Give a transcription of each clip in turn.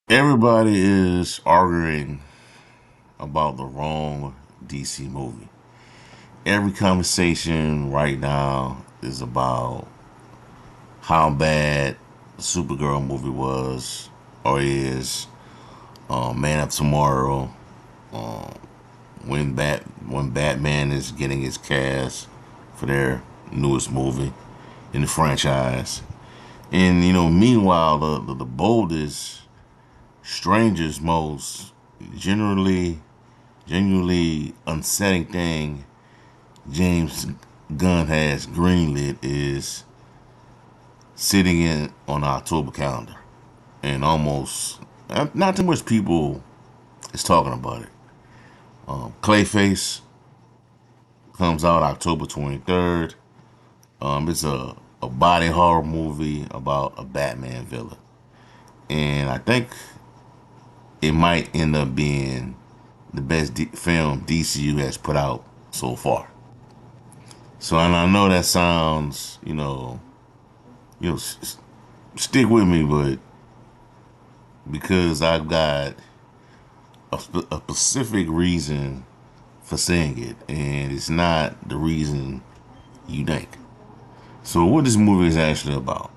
Everybody is arguing about the wrong DC movie. Every conversation right now is about how bad the Supergirl movie was or is. Man of Tomorrow, um, when Batman is getting his cast for their newest movie in the franchise, and meanwhile the boldest, strangest, most generally genuinely unsettling thing James Gunn has greenlit is sitting in on the October calendar, and almost not too much people is talking about it. Clayface comes out October 23rd. It's a body horror movie about a Batman villain, and I think it might end up being the best film DCU has put out so far. So, and I know that sounds, stick with me, but because I've got a specific reason for saying it, and it's not the reason you think. So, what this movie is actually about,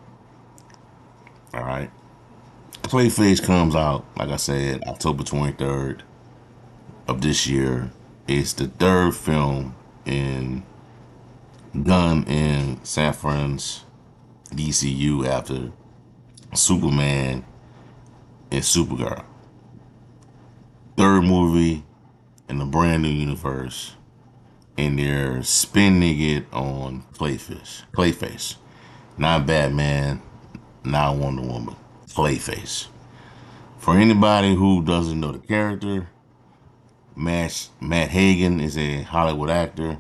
all right? Clayface comes out, like I said, October 23rd of this year. It's the third film in Gunn and Safran's DCU after Superman and Supergirl. Third movie in a brand new universe, and they're spinning it on Clayface, not Batman, not Wonder Woman, Clayface. For anybody who doesn't know the character, Matt Hagen is a Hollywood actor,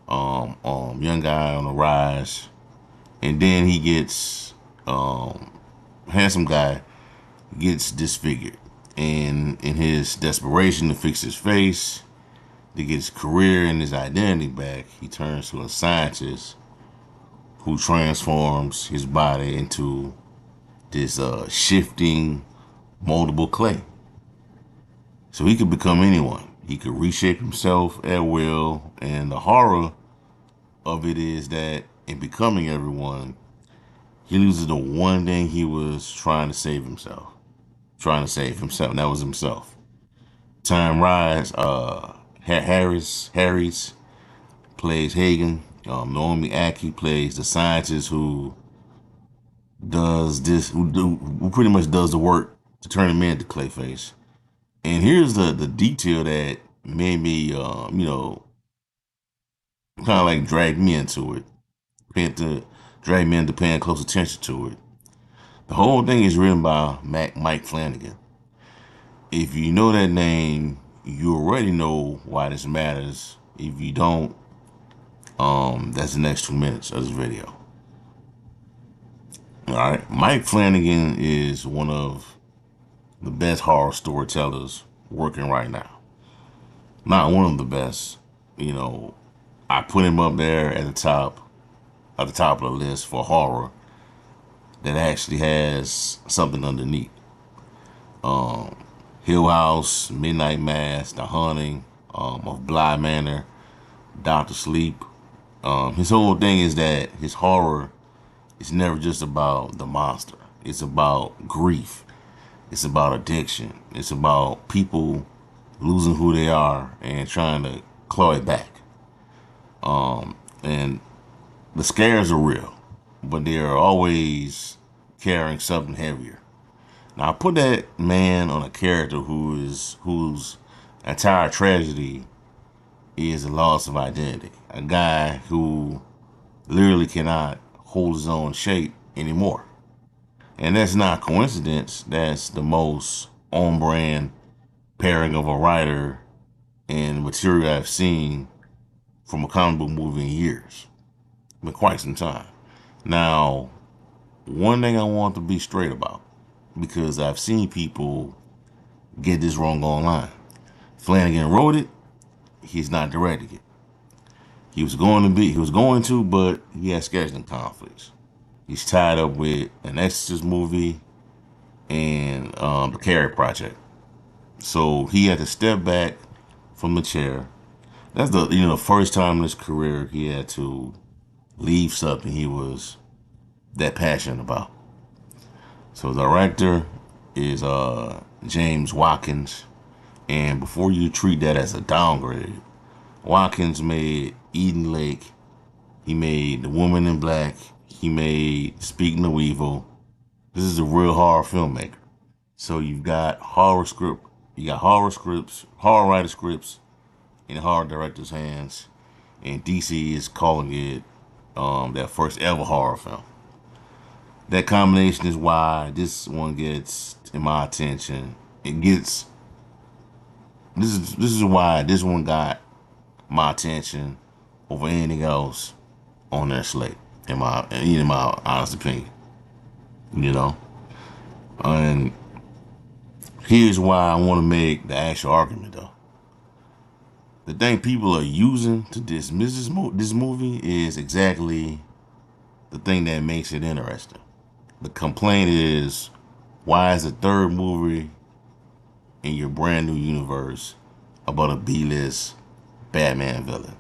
young guy on the rise, and then he gets handsome guy gets disfigured, and in his desperation to fix his face, to get his career and his identity back, he turns to a scientist who transforms his body into this shifting, moldable clay. So he could become anyone. He could reshape himself at will, and the horror of it is that in becoming everyone, he loses the one thing he was trying to save himself. Trying to save himself, and that was himself. Time Rise, Harris plays Hagen. Naomi Aki plays the scientist who does this, who pretty much does the work to turn him into Clayface. And here's the detail that made me, kind of like drag me into it, drag me into paying close attention to it. The whole thing is written by Mike Flanagan. If you know that name, you already know why this matters. If you don't, that's the next 2 minutes of this video. All right, Mike Flanagan is one of the best horror storytellers working right now. Not one of the best, you know. I put him up there at the top of the list for horror that actually has something underneath. Hill House, Midnight Mass, The Haunting of Bly Manor, Doctor Sleep. His whole thing is that his horror is never just about the monster. It's about grief. It's about addiction. It's about people losing who they are and trying to claw it back. And the scares are real, but they are always carrying something heavier. Now I put that man on a character whose entire tragedy is the loss of identity. A guy who literally cannot hold his own shape anymore. And that's not coincidence. That's the most on brand pairing of a writer and material I've seen from a comic book movie in years. Been quite some time. Now, one thing I want to be straight about, because I've seen people get this wrong online. Flanagan wrote it, he's not directing it. He was going to, but he had scheduling conflicts. He's tied up with an Exorcist movie, and the Carey Project. So he had to step back from the chair. That's the first time in his career he had to leave something he was that passionate about. So the director is James Watkins, and before you treat that as a downgrade, Watkins made Eden Lake. He made The Woman in Black. He made Speaking of Evil. This is a real horror filmmaker. So you've got horror script, you got horror scripts, horror writer scripts in horror directors' hands, and DC is calling it their first ever horror film. That combination is why this one gets in my attention. It gets this is why this one got my attention over anything else on their slate. In my honest opinion, you know, and here's why I want to make the actual argument though. The thing people are using to dismiss this movie is exactly the thing that makes it interesting. The complaint is, why is the third movie in your brand new universe about a B-list Batman villain?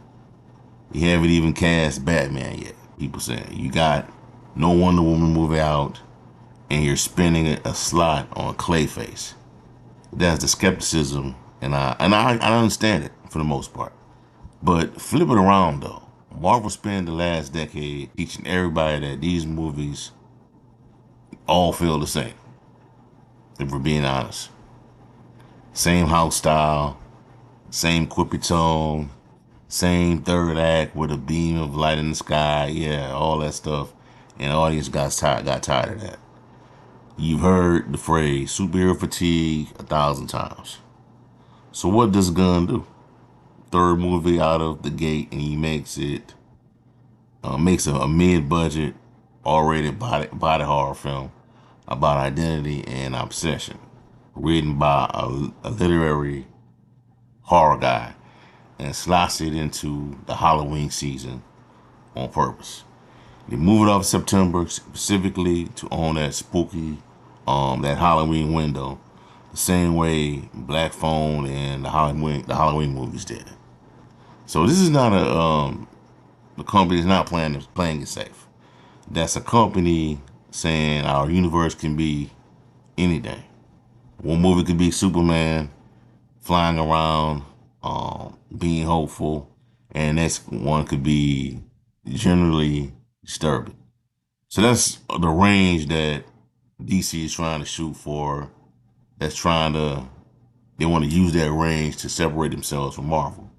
You haven't even cast Batman yet. People saying you got no Wonder Woman movie out, and you're spending a slot on Clayface. That's the skepticism, and I understand it for the most part. But flip it around though. Marvel spent the last decade teaching everybody that these movies all feel the same. If we're being honest, same house style, same quippy tone, same third act with a beam of light in the sky, yeah, all that stuff, and the audience got tired of that. You've heard the phrase superhero fatigue 1,000 times. So what does Gunn do? Third movie out of the gate, and he makes a mid-budget, R-rated body horror film about identity and obsession, written by a literary horror guy, and slots it into the Halloween season on purpose. They move it off September specifically to own that spooky, that Halloween window, the same way Black Phone and the Halloween movies did. So this is not the company is not playing it safe. That's a company saying our universe can be anything. One movie could be Superman flying around, being hopeful, and next one could be generally disturbing. So that's the range that DC is trying to shoot for. They want to use that range to separate themselves from Marvel.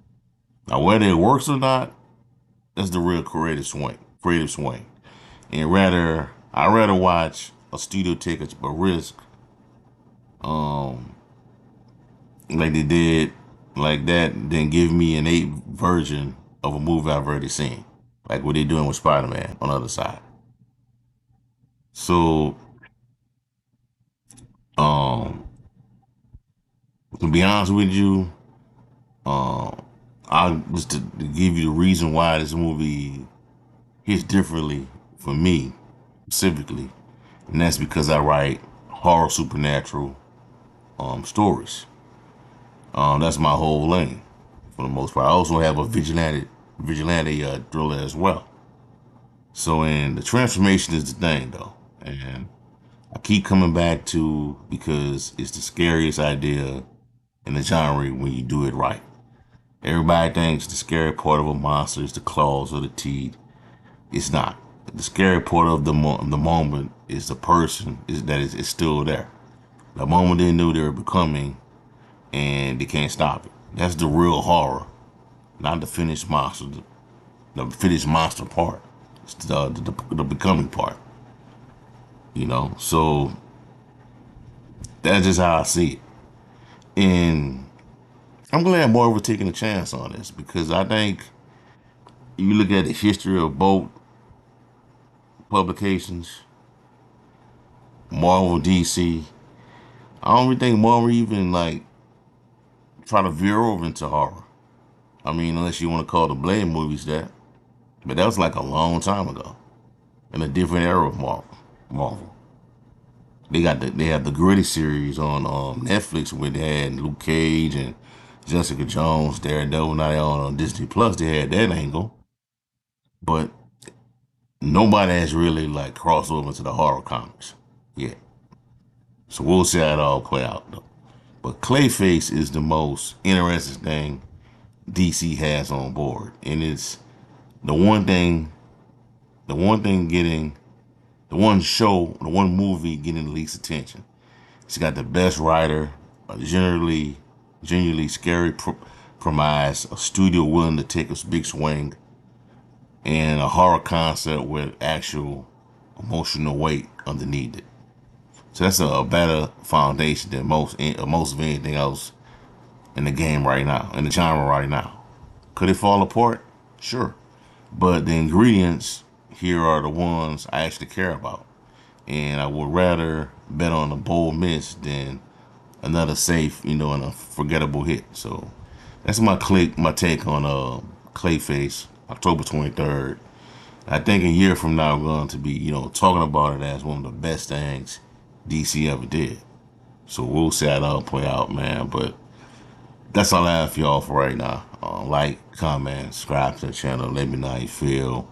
Now, whether it works or not, that's the real creative swing. Creative swing. And I'd rather watch a studio take a risk, um, like they did, like that, than give me an 8 version of a movie I've already seen, like what they're doing with Spider-Man on the other side. So, um, to be honest with you, I just to give you the reason why this movie hits differently for me specifically, and that's because I write horror supernatural stories. That's my whole lane for the most part. I also have a vigilante thriller as well. So, and the transformation is the thing though, and I keep coming back to because it's the scariest idea in the genre when you do it right. Everybody thinks the scary part of a monster is the claws or the teeth. It's not. The scary part of the moment is the person is still there. The moment they knew they were becoming, and they can't stop it. That's the real horror, not the finished monster. The finished monster part. It's the becoming part. So that's just how I see it. And I'm glad Marvel taking a chance on this because I think you look at the history of both publications, Marvel, DC. I don't really think Marvel even like try to veer over into horror. I mean, unless you want to call the Blade movies that, but that was like a long time ago in a different era of Marvel. they have the Gritty series on Netflix where they had Luke Cage and Jessica Jones, Daredevil. Now they on Disney Plus. They had that angle, but nobody has really like crossed over into the horror comics yet. So we'll see how it all play out though. But Clayface is the most interesting thing DC has on board, and it's the one thing, the one thing getting, the one show, the one movie getting the least attention. It's got the best writer, a genuinely scary premise, a studio willing to take a big swing, and a horror concept with actual emotional weight underneath it. So that's a better foundation than most of anything else in the game right now, in the genre right now. Could it fall apart? Sure. But the ingredients here are the ones I actually care about. And I would rather bet on a bold miss than another safe, and a forgettable hit. So that's my take on Clayface, October 23rd. I think a year from now we're going to be, talking about it as one of the best things DC ever did. So we'll see how it all play out, man. But that's all I have for y'all for right now. Like, comment, subscribe to the channel. Let me know how you feel.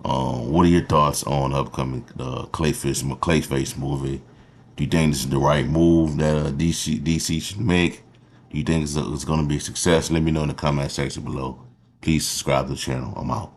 What are your thoughts on upcoming Clayface movie? Do you think this is the right move that DC should make? Do you think it's going to be a success? Let me know in the comment section below. Please subscribe to the channel. I'm out.